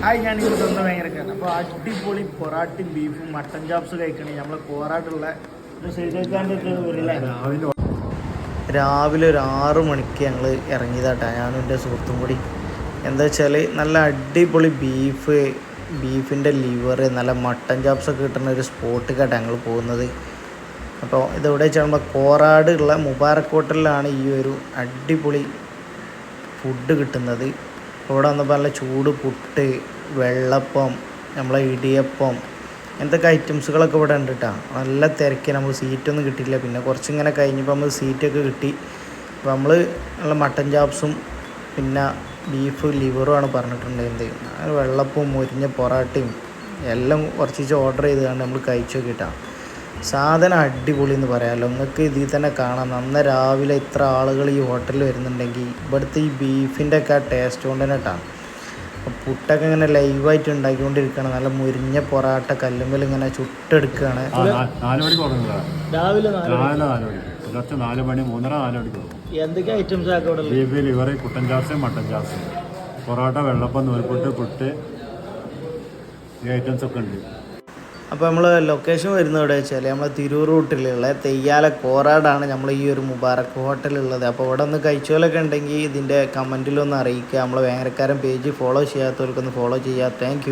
Hi, ഞാൻ ഇവിടെ തന്നെ ഭയങ്കരക്കാണ്. അപ്പോൾ അടിപൊളി പൊറാട്ടയും ബീഫും മട്ടൻ ചാപ്സ് കഴിക്കണമെങ്കിൽ നമ്മൾ പോറാട്ടുള്ള രാവിലെ ഒരു 6 മണിക്ക് ഞങ്ങൾ ഇറങ്ങിയതാട്ടാ, ഞാനും എൻ്റെ സുഹൃത്തും കൂടി. എന്താ വെച്ചാൽ നല്ല അടിപൊളി ബീഫിൻ്റെ ലിവർ, നല്ല മട്ടൻ ചാപ്സൊക്കെ കിട്ടുന്ന ഒരു സ്പോട്ടിലേക്കാണ് ഞങ്ങൾ പോകുന്നത്. അപ്പോൾ ഇതെവിടെ വെച്ചാൽ നമ്മുടെ കോറാട് ഉള്ള മുബാറക് ഹോട്ടലിലാണ് ഈ ഒരു അടിപൊളി ഫുഡ് കിട്ടുന്നത്. ഇവിടെ വന്നപ്പോൾ നല്ല ചൂട് പുട്ട്, വെള്ളപ്പം, നമ്മളെ ഇടിയപ്പം, അങ്ങനത്തെ ഐറ്റംസുകളൊക്കെ ഇവിടെ ഉണ്ട് കേട്ടോ. നല്ല തിരക്കി, നമുക്ക് സീറ്റൊന്നും കിട്ടിയില്ല. പിന്നെ കുറച്ചിങ്ങനെ കഴിഞ്ഞപ്പോൾ നമ്മൾ സീറ്റൊക്കെ കിട്ടി. അപ്പോൾ നമ്മൾ നല്ല മട്ടൻ ചാപ്സും പിന്നെ ബീഫ് ലിവറുമാണ് പറഞ്ഞിട്ടുണ്ടായിരുന്നത്. വെള്ളപ്പവും മുരിഞ്ഞ പൊറാട്ടയും എല്ലാം കുറച്ച് ഓർഡർ ചെയ്തുകൊണ്ട് നമ്മൾ കഴിച്ചു നോക്കിയിട്ടാണ്. സാധനം അടിപൊളി എന്ന് പറയാമല്ലോ. നിങ്ങൾക്ക് ഇതിൽ തന്നെ കാണാം, നന്ന രാവിലെ ഇത്ര ആളുകൾ ഈ ഹോട്ടലിൽ വരുന്നുണ്ടെങ്കിൽ ഇവിടുത്തെ ഈ ബീഫിൻ്റെ ഒക്കെ ആ ടേസ്റ്റ് കൊണ്ട് തന്നെ കേട്ടാണ്. പുട്ടൊക്കെ ഇങ്ങനെ ലൈവായിട്ട് ഉണ്ടാക്കിക്കൊണ്ടിരിക്കുകയാണ്. നല്ല മുരിഞ്ഞ പൊറാട്ട കല്ലുമ്മൽ ഇങ്ങനെ ചുട്ടെടുക്കുകയാണ്. രാവിലെ 4 മണി 3:30 കൊടുക്കും. എന്തൊക്കെ ഐറ്റംസ് ആക്കി ഇവിടെ? ബീഫ് ലിവർ, കുട്ടൻ ചാപ്സ്, മട്ടൻ ചാപ്സ്, പൊറോട്ട, വെള്ളപ്പം, നൂൽപുട്ട്, പുട്ട്, ഈ ഐറ്റംസ് ഒക്കെ ഉണ്ട്. അപ്പോൾ നമ്മൾ ലൊക്കേഷൻ വരുന്നത് എവിടെ വെച്ചാൽ നമ്മൾ തിരൂർ റൂട്ടിലുള്ള തെയ്യാല കോറാടാണ് നമ്മൾ ഈ ഒരു മുബാറക് ഹോട്ടലുള്ളത്. അപ്പോൾ ഇവിടെ ഒന്ന് കഴിച്ചോലൊക്കെ ഉണ്ടെങ്കിൽ ഇതിൻ്റെ കമൻറ്റിലൊന്ന് അറിയിക്കുക. നമ്മൾ വേങ്ങരക്കാരൻ പേജ് ഫോളോ ചെയ്യാത്തവർക്കൊന്ന് ഫോളോ ചെയ്യുക. താങ്ക്